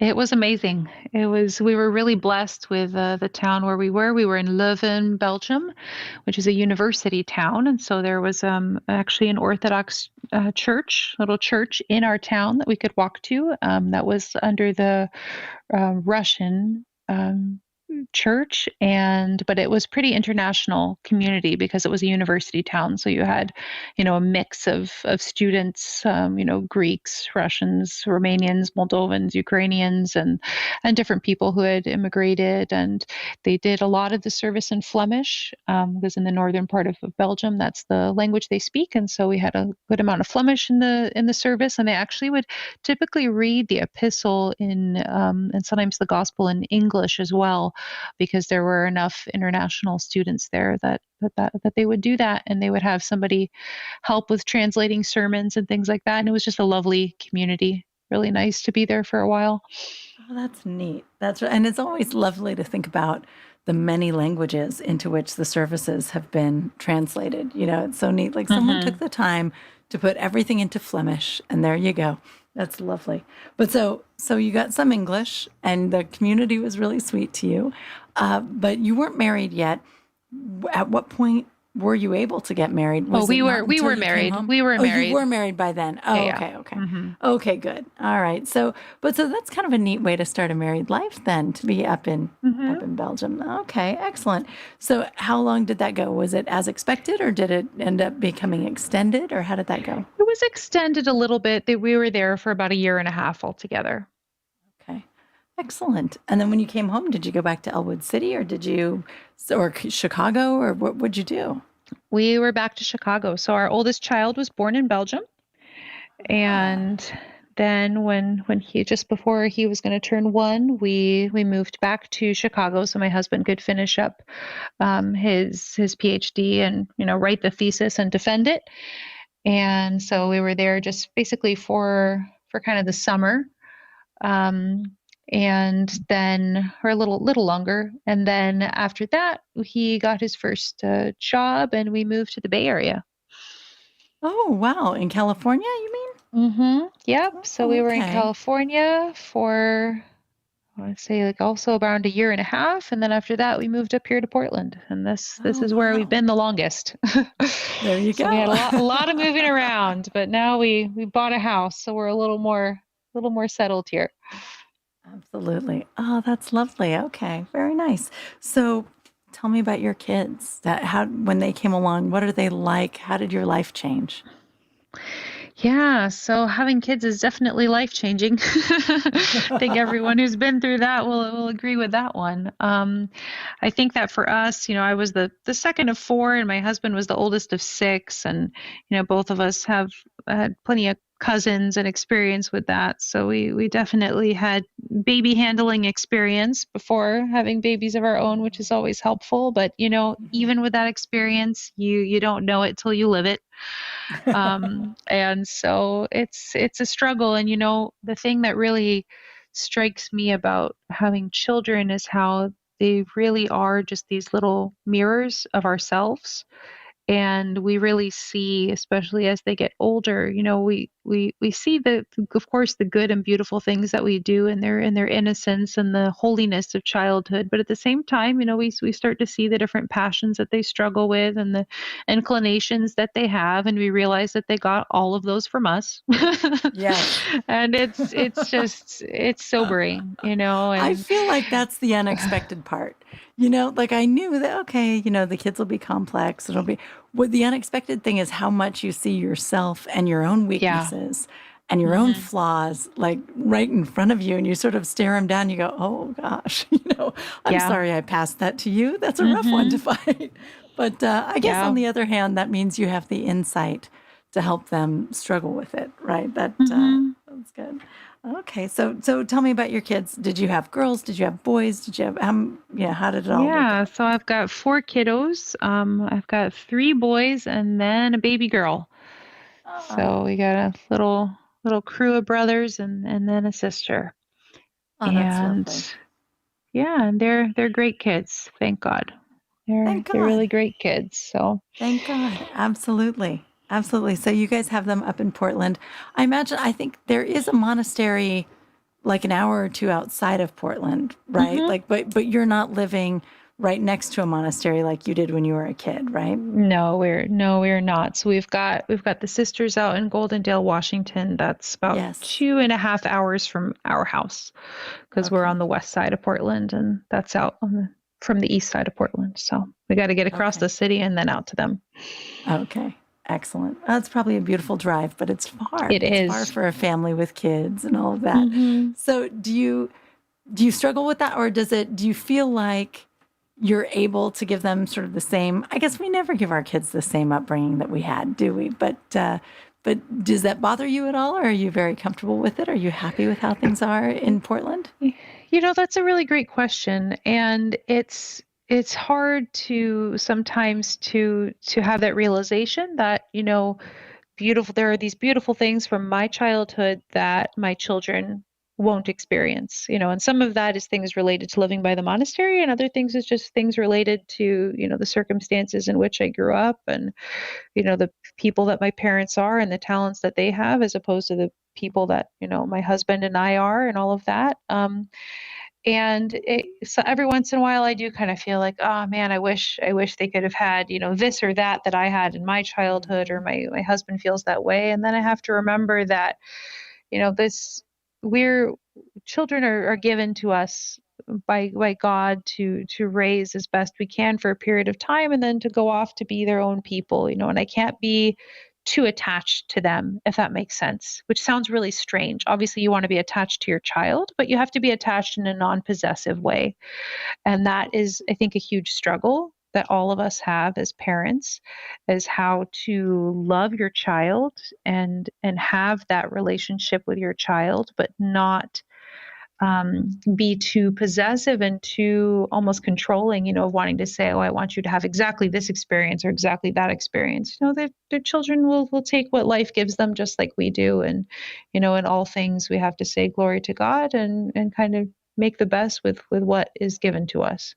It was amazing. We were really blessed with the town where we were. We were in Leuven, Belgium, which is a university town. And so there was actually an Orthodox little church in our town that we could walk to. That was under the Russian church, but it was pretty international community because it was a university town. So you had, a mix of students, Greeks, Russians, Romanians, Moldovans, Ukrainians, and different people who had immigrated. And they did a lot of the service in Flemish, because in the northern part of Belgium, that's the language they speak. And so we had a good amount of Flemish in the service, and they actually would typically read the epistle and sometimes the gospel in English as well. because there were enough international students there that they would do that, and they would have somebody help with translating sermons and things like that. And it was just a lovely community. Really nice to be there for a while. Oh, that's neat. And it's always lovely to think about the many languages into which the services have been translated. It's so neat. Like someone took the time to put everything into Flemish, and there you go. That's lovely. But so you got some English, and the community was really sweet to you. But you weren't married yet. At what point were you able to get married? We were married. We were married. You were married by then. Oh, yeah. Okay. Mm-hmm. Okay, good. All right. So that's kind of a neat way to start a married life then, to be up in Belgium. Okay, excellent. So how long did that go? Was it as expected, or did it end up becoming extended, or how did that go? It was extended a little bit. We were there for about 1.5 years altogether. Okay. Excellent. And then when you came home, did you go back to Ellwood City, or or Chicago, or what would you do? We were back to Chicago. So our oldest child was born in Belgium. And then when he, just before he was going to turn 1, we moved back to Chicago so my husband could finish up his PhD and, write the thesis and defend it. And so we were there just basically for kind of the summer. And then, or a little longer. And then after that, he got his first job, and we moved to the Bay Area. Oh, wow. In California, you mean? Mm-hmm. Yep. So we were in California for, I want to say, also around 1.5 years. And then after that, we moved up here to Portland. And this is where we've been the longest. There you go. So we had a lot of moving around, but now we bought a house. So we're a little more settled here. Absolutely. Oh, that's lovely. Okay. Very nice. So tell me about your kids. When they came along, what are they like? How did your life change? Yeah, so having kids is definitely life-changing. I think everyone who's been through that will agree with that one. I think that for us, I was the second of 4, and my husband was the oldest of 6, and both of us have had plenty of cousins and experience with that. So we definitely had baby handling experience before having babies of our own, which is always helpful. But, even with that experience, you don't know it till you live it. And so it's a struggle. And, the thing that really strikes me about having children is how they really are just these little mirrors of ourselves. And we really see, especially as they get older, we see of course, the good and beautiful things that we do in their innocence and the holiness of childhood. But at the same time, we start to see the different passions that they struggle with and the inclinations that they have, and we realize that they got all of those from us. Yeah, and it's sobering, And I feel like that's the unexpected part. I knew that, okay, the kids will be complex. What the unexpected thing is how much you see yourself and your own weaknesses and your own flaws, right in front of you. And you sort of stare them down. You go, oh gosh, I'm sorry I passed that to you. That's a rough one to fight. But I guess on the other hand, that means you have the insight to help them struggle with it, right? That's good. Okay, so tell me about your kids. Did you have girls? Did you have boys? Did you have how did it all work? So I've got 4 kiddos. I've got 3 boys and then a baby girl. So we got a little crew of brothers and then a sister. Oh, that's lovely. Yeah, and they're great kids. Thank God. They're really great kids. So thank God. Absolutely. Absolutely. So you guys have them up in Portland. I think there is a monastery like an hour or 2 outside of Portland, right? Mm-hmm. But you're not living right next to a monastery like you did when you were a kid, right? No, we're not. So we've got the sisters out in Goldendale, Washington. That's about 2.5 hours from our house, because we're on the west side of Portland, and that's out from the east side of Portland. So we got to get across the city and then out to them. Okay. Excellent. That's probably a beautiful drive, but it's far. It's far for a family with kids and all of that. Mm-hmm. So do you struggle with that, or do you feel like you're able to give them sort of the same? I guess we never give our kids the same upbringing that we had, do we? But But does that bother you at all, or are you very comfortable with it? Are you happy with how things are in Portland? That's a really great question, and it's hard to sometimes to have that realization that, beautiful there are these beautiful things from my childhood that my children won't experience, and some of that is things related to living by the monastery, and other things is just things related to, the circumstances in which I grew up, and the people that my parents are and the talents that they have, as opposed to the people that, my husband and I are, and all of that. So every once in a while, I do kind of feel like, oh man, I wish they could have had, this or that I had in my childhood, or my husband feels that way. And then I have to remember that, this we're children are given to us by God to raise as best we can for a period of time, and then to go off to be their own people, and I can't be too attached to them, if that makes sense, which sounds really strange. Obviously, you want to be attached to your child, but you have to be attached in a non-possessive way. And that is, I think, a huge struggle that all of us have as parents, is how to love your child and have that relationship with your child, but not be too possessive and too almost controlling, of wanting to say, oh, I want you to have exactly this experience or exactly that experience. Their children will take what life gives them just like we do. And, in all things, we have to say glory to God and kind of make the best with what is given to us.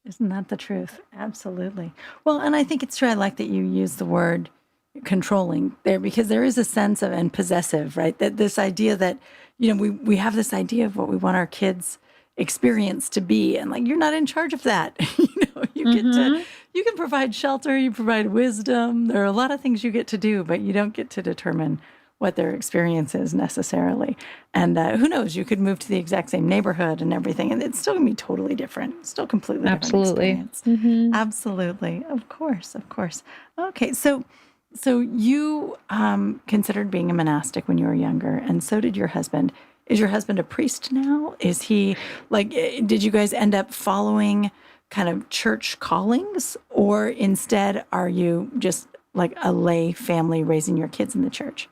Isn't that the truth? Absolutely. Well, and I think it's true. I like that you use the word controlling there, because there is a sense of, and possessive, right? That this idea that, we have this idea of what we want our kids' experience to be. And like, you're not in charge of that. You can provide shelter, you provide wisdom. There are a lot of things you get to do, but you don't get to determine what their experience is necessarily. And who knows, you could move to the exact same neighborhood and everything, and it's still going to be totally different, still completely Absolutely. different experience. Absolutely. Of course. Okay. So you considered being a monastic when you were younger, and so did your husband. Is your husband a priest now? Is he did you guys end up following kind of church callings, or instead are you just like a lay family raising your kids in the church?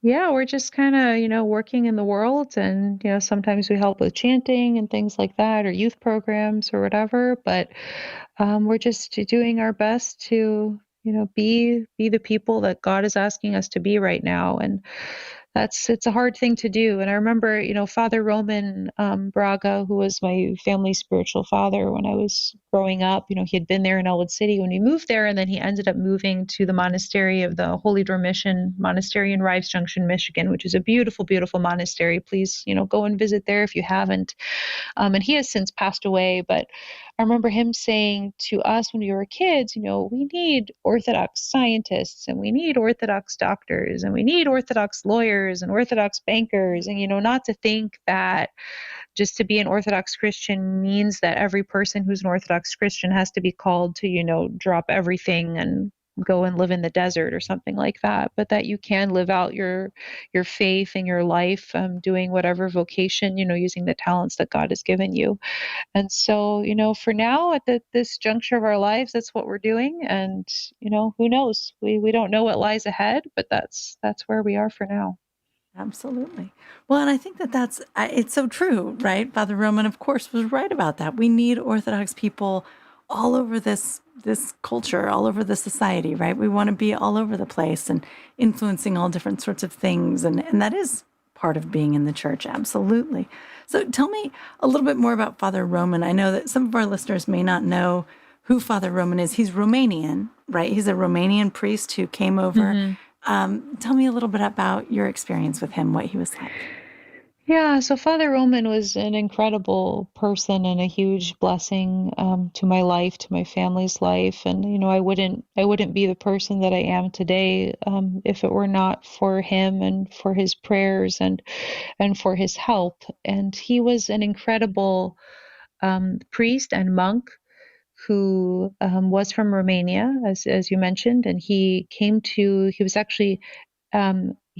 Yeah, we're just kind of, working in the world, and, sometimes we help with chanting and things like that, or youth programs or whatever. But we're just doing our best to, be the people that God is asking us to be right now. And it's a hard thing to do. And I remember, Father Roman Braga, who was my family's spiritual father when I was growing up, he had been there in Ellwood City when we moved there. And then he ended up moving to the monastery of the Holy Dormition Monastery in Rives Junction, Michigan, which is a beautiful, beautiful monastery. Please, go and visit there if you haven't. And he has since passed away. But I remember him saying to us when we were kids, we need Orthodox scientists, and we need Orthodox doctors, and we need Orthodox lawyers and Orthodox bankers. And, not to think that just to be an Orthodox Christian means that every person who's an Orthodox Christian has to be called to, drop everything and go and live in the desert or something like that, but that you can live out your faith and your life, doing whatever vocation, using the talents that God has given you. And so, for now, at this juncture of our lives, that's what we're doing. And, who knows? We don't know what lies ahead, but that's where we are for now. Absolutely. Well, and I think that's it's so true, right? Father Roman, of course, was right about that. We need Orthodox people all over this culture, all over the society, right? We want to be all over the place and influencing all different sorts of things. And that is part of being in the church. Absolutely. So tell me a little bit more about Father Roman. I know that some of our listeners may not know who Father Roman is. He's Romanian, right? He's a Romanian priest who came over. Tell me a little bit about your experience with him, what he was like. Yeah, so Father Roman was an incredible person and a huge blessing to my life, to my family's life. And I wouldn't be the person that I am today if it were not for him and for his prayers and for his help. And he was an incredible priest and monk who was from Romania, as you mentioned, and he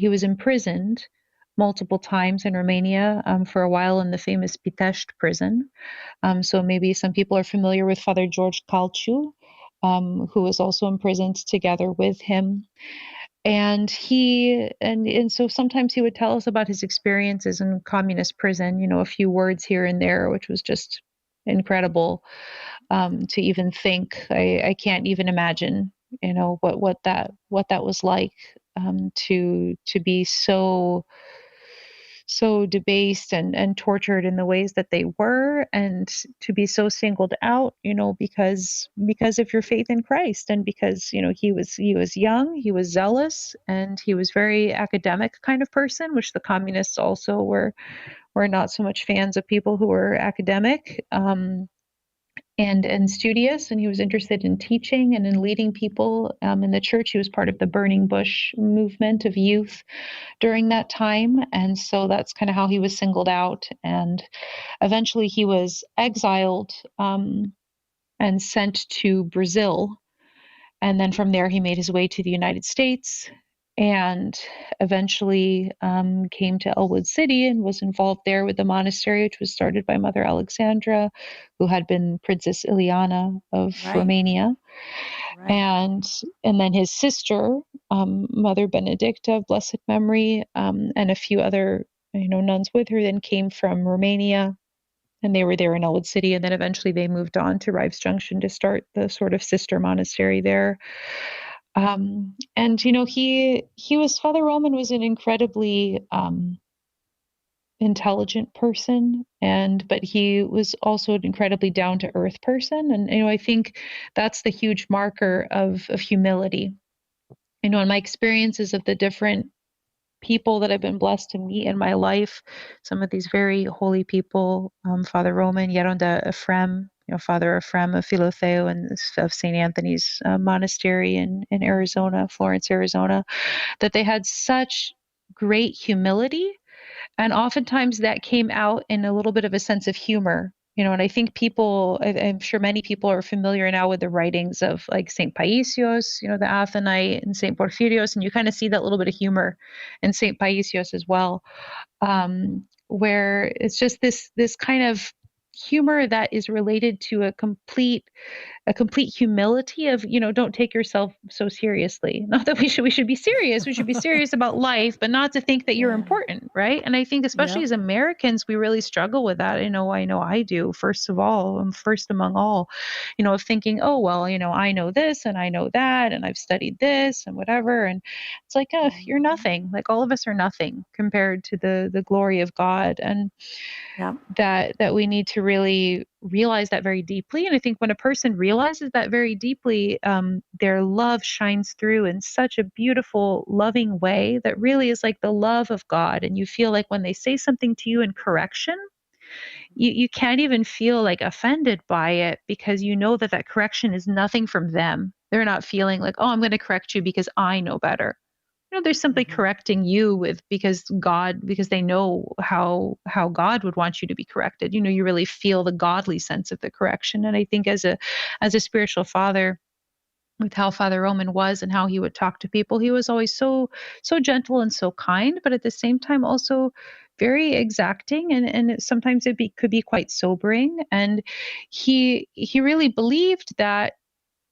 was imprisoned multiple times in Romania, for a while in the famous Pitești prison. So maybe some people are familiar with Father George Calciu, who was also imprisoned together with him. And so sometimes he would tell us about his experiences in communist prison, a few words here and there, which was just incredible to even think. I can't even imagine, what that was like, to be so debased and tortured in the ways that they were, and to be so singled out, because of your faith in Christ, and because he was young, he was zealous, and he was very academic kind of person, which the communists also were not so much fans of people who were academic, and studious, and he was interested in teaching and in leading people in the church. He was part of the Burning Bush movement of youth during that time, and so that's kind of how he was singled out. And eventually he was exiled, and sent to Brazil, and then from there he made his way to the United States, and eventually came to Ellwood City and was involved there with the monastery, which was started by Mother Alexandra, who had been Princess Ileana of Right. Romania. Right. And then his sister, Mother Benedicta of blessed memory, and a few other nuns with her, then came from Romania, and they were there in Ellwood City, and then eventually they moved on to Rives Junction to start the sort of sister monastery there. And Father Roman was an incredibly intelligent person, but he was also an incredibly down to earth person, and I think that's the huge marker of humility. In my experiences of the different people that I've been blessed to meet in my life, some of these very holy people, Father Roman, Yeronda Ephrem, Father Ephrem of Philotheo and of St. Anthony's Monastery in Arizona, Florence, Arizona, that they had such great humility. And oftentimes that came out in a little bit of a sense of humor. And I think I'm sure many people are familiar now with the writings of like St. Paisios, the Athonite, and St. Porphyrios, and you kind of see that little bit of humor in St. Paisios as well, where it's just this kind of humor that is related to a complete humility of, don't take yourself so seriously. Not that we should be serious. We should be serious about life, but not to think that you're Yeah. important, right? And I think especially Yep. as Americans, we really struggle with that. I know I do. First of all, I'm first among all, of thinking, oh, well, I know this and I know that, and I've studied this and whatever. And it's like, you're nothing. Like all of us are nothing compared to the glory of God. And Yep. that we need to really realize that very deeply. And I think when a person realizes that very deeply, their love shines through in such a beautiful, loving way that really is like the love of God. And you feel like when they say something to you in correction, you can't even feel like offended by it, because you know that correction is nothing from them. They're not feeling like, oh, I'm going to correct you because I know better. They're simply correcting you because they know how God would want you to be corrected. You really feel the godly sense of the correction. And I think as a spiritual father, with how Father Roman was and how he would talk to people, he was always so gentle and so kind, but at the same time also very exacting, and sometimes could be quite sobering. And he really believed that,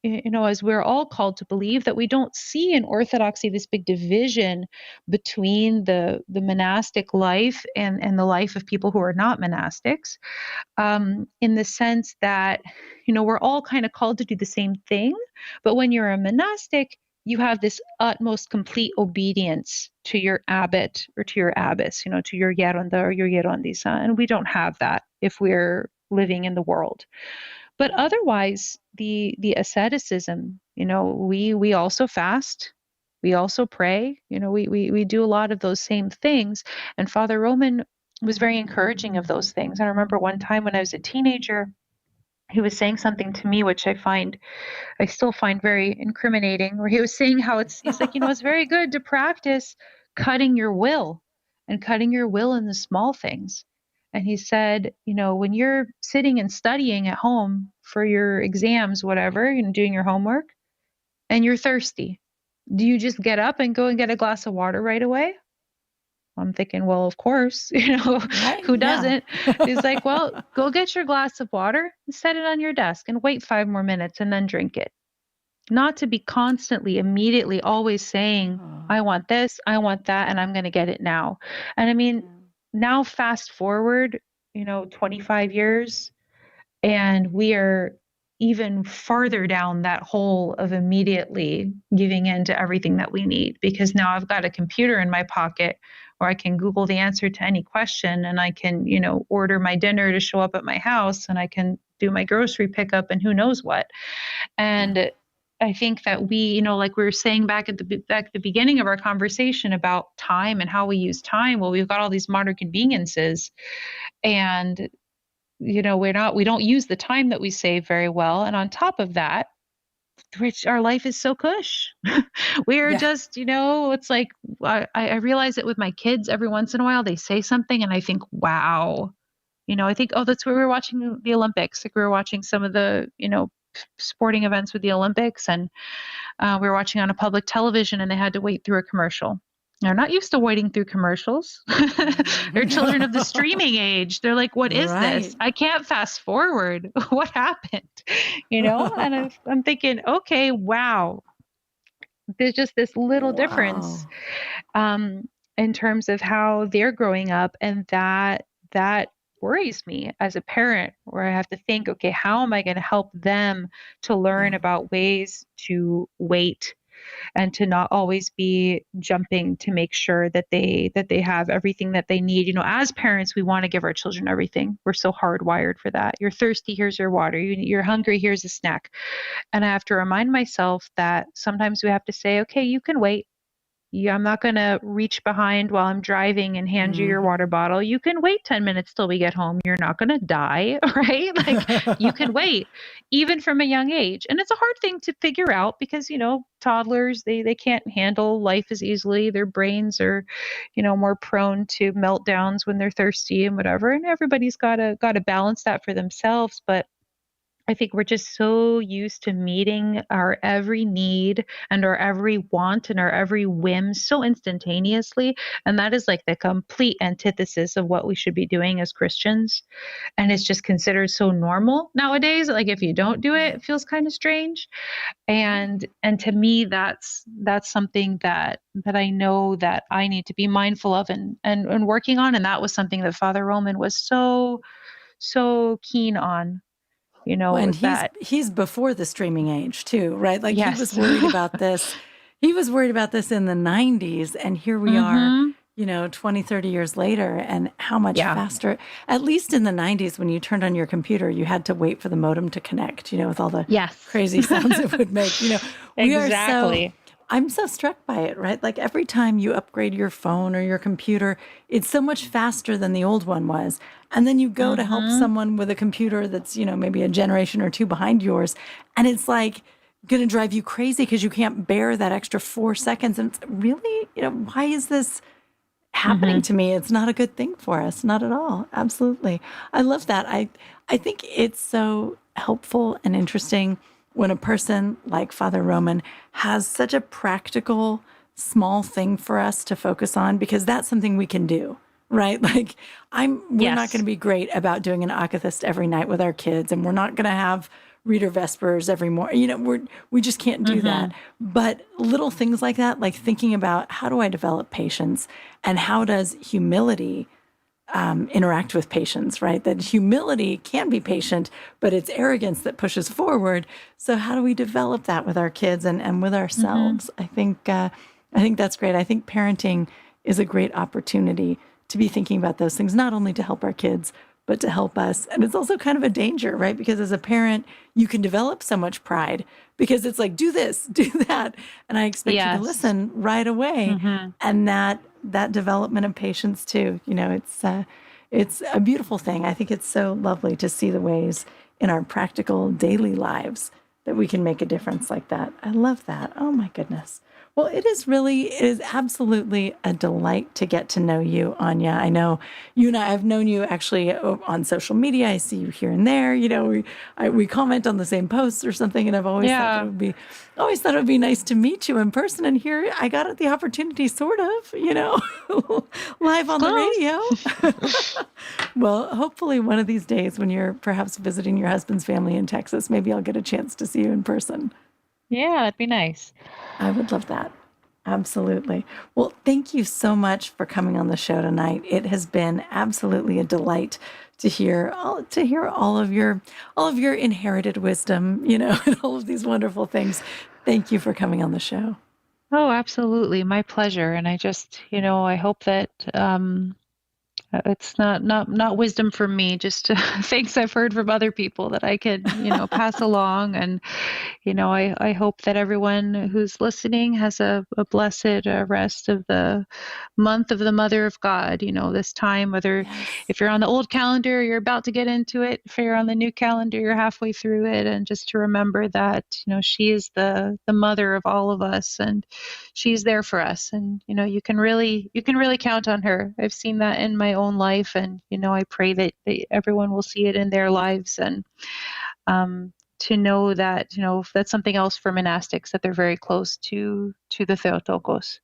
as we're all called to believe, that we don't see in Orthodoxy this big division between the monastic life and the life of people who are not monastics, in the sense that, we're all kind of called to do the same thing. But when you're a monastic, you have this utmost complete obedience to your abbot or to your abbess, to your geronda or your gerondisa. And we don't have that if we're living in the world. But otherwise, the asceticism, we also fast, we also pray, we do a lot of those same things. And Father Roman was very encouraging of those things. I remember one time when I was a teenager, he was saying something to me which I still find very incriminating, where he was saying how he's like, it's very good to practice cutting your will and cutting your will in the small things. And he said, when you're sitting and studying at home for your exams, whatever, doing your homework, and you're thirsty, do you just get up and go and get a glass of water right away? I'm thinking, well, of course, Right? who Yeah. doesn't? He's like, well, go get your glass of water and set it on your desk and wait 5 more minutes and then drink it. not to be constantly, immediately, always saying, I want this, I want that, and I'm going to get it now. And I mean, now fast forward, 25 years, and we are even farther down that hole of immediately giving in to everything that we need, because now I've got a computer in my pocket where I can Google the answer to any question, and I can, order my dinner to show up at my house, and I can do my grocery pickup and who knows what. And I think that we, like we were saying back at the beginning of our conversation about time and how we use time. Well, we've got all these modern conveniences, and we don't use the time that we save very well. And on top of that, our life is so cush. We are just, it's like, I realize it with my kids every once in a while. They say something and I think, wow, I think, oh, that's where we were watching the Olympics. Like we were watching some of the, sporting events with the Olympics, and we were watching on a public television, and they had to wait through a commercial. They're not used to waiting through commercials. They're children of the streaming age. They're like, what is this? I can't fast forward. What happened? And I'm thinking, okay, wow. There's just this little difference in terms of how they're growing up. And that worries me as a parent, where I have to think, okay, how am I going to help them to learn about ways to wait and to not always be jumping to make sure that they have everything that they need. As parents, we want to give our children everything. We're so hardwired for that. You're thirsty, here's your water. You're hungry, here's a snack. And I have to remind myself that sometimes we have to say, okay, you can wait. I'm not going to reach behind while I'm driving and hand you your water bottle. You can wait 10 minutes till we get home. You're not going to die, right? Like you can wait, even from a young age. And it's a hard thing to figure out because, toddlers, they can't handle life as easily. Their brains are, more prone to meltdowns when they're thirsty and whatever. And everybody's got to balance that for themselves. But I think we're just so used to meeting our every need and our every want and our every whim so instantaneously. And that is like the complete antithesis of what we should be doing as Christians. And it's just considered so normal nowadays. Like if you don't do it, it feels kind of strange. And to me, that's something that I know that I need to be mindful of and working on. And that was something that Father Roman was so keen on. And he's before the streaming age too, right? Like yes. He was worried about this. He was worried about this in the 90s. And here we are, 20, 30 years later, and how much faster, at least in the 90s, when you turned on your computer, you had to wait for the modem to connect, with all the crazy sounds it would make, Exactly. I'm so struck by it, right? Like every time you upgrade your phone or your computer, it's so much faster than the old one was. And then you go to help someone with a computer that's, maybe a generation or two behind yours. And it's like going to drive you crazy because you can't bear that extra 4 seconds. And it's really, why is this happening to me? It's not a good thing for us. Not at all. Absolutely. I love that. I think it's so helpful and interesting when a person like Father Roman has such a practical, small thing for us to focus on, because that's something we can do, right? Like we're not going to be great about doing an akathist every night with our kids, and we're not going to have reader vespers every morning. We just can't do that. But little things like that, like thinking about how do I develop patience, and how does humility interact with patience, right? That humility can be patient, but it's arrogance that pushes forward. So how do we develop that with our kids and with ourselves? I think that's great. I think parenting is a great opportunity to be thinking about those things, not only to help our kids, but to help us. And it's also kind of a danger, right? Because as a parent, you can develop so much pride because it's like, do this, do that. And I expect you to listen right away. And that development of patience too, it's a beautiful thing. I think it's so lovely to see the ways in our practical daily lives that we can make a difference like that. I love that. Oh my goodness. Well, it is absolutely a delight to get to know you, Anya. I know you and I've known you actually on social media. I see you here and there. We comment on the same posts or something, and I've always thought it would be nice to meet you in person. And here I got the opportunity, sort of, live on the radio. Well, hopefully one of these days when you're perhaps visiting your husband's family in Texas, maybe I'll get a chance to see you in person. Yeah, it'd be nice. I would love that. Absolutely. Well, thank you so much for coming on the show tonight. It has been absolutely a delight to hear all of your inherited wisdom, and all of these wonderful things. Thank you for coming on the show. Oh, absolutely. My pleasure. And I just, I hope that it's not wisdom from me, just things I've heard from other people that I could, pass along. And, I hope that everyone who's listening has a blessed rest of the month of the Mother of God, this time, whether if you're on the old calendar, you're about to get into it, if you're on the new calendar, you're halfway through it. And just to remember that, she is the mother of all of us, and she's there for us. And, you can really count on her. I've seen that in my own life. And, I pray that everyone will see it in their lives. And, to know that, that's something else for monastics, that they're very close to the Theotokos.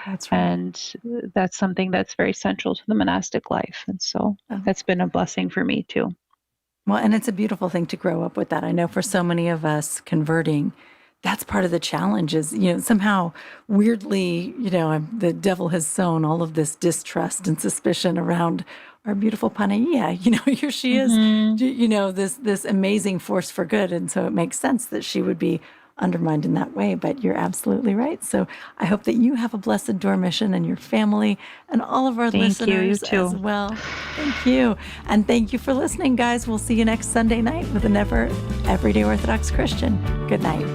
That's right. And that's something that's very central to the monastic life. And so that's been a blessing for me too. Well, and it's a beautiful thing to grow up with that. I know for so many of us converting, that's part of the challenge is, somehow weirdly, the devil has sown all of this distrust and suspicion around our beautiful Panagia. Here she is, this amazing force for good. And so it makes sense that she would be undermined in that way. But you're absolutely right. So I hope that you have a blessed Dormition and your family and all of our listeners as well. Thank you. And thank you for listening, guys. We'll see you next Sunday night with another Everyday Orthodox Christian. Good night.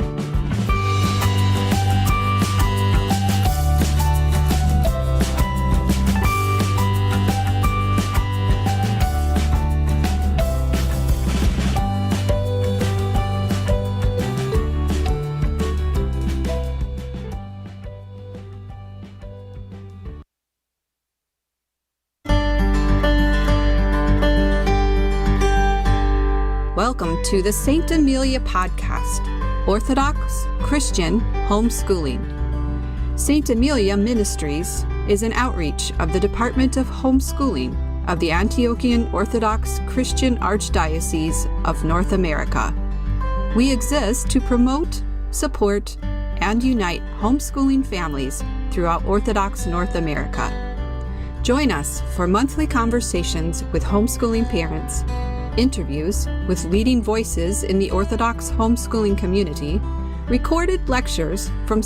Welcome to the St. Amelia Podcast, Orthodox Christian Homeschooling. St. Amelia Ministries is an outreach of the Department of Homeschooling of the Antiochian Orthodox Christian Archdiocese of North America. We exist to promote, support, and unite homeschooling families throughout Orthodox North America. Join us for monthly conversations with homeschooling parents, interviews with leading voices in the Orthodox homeschooling community, recorded lectures from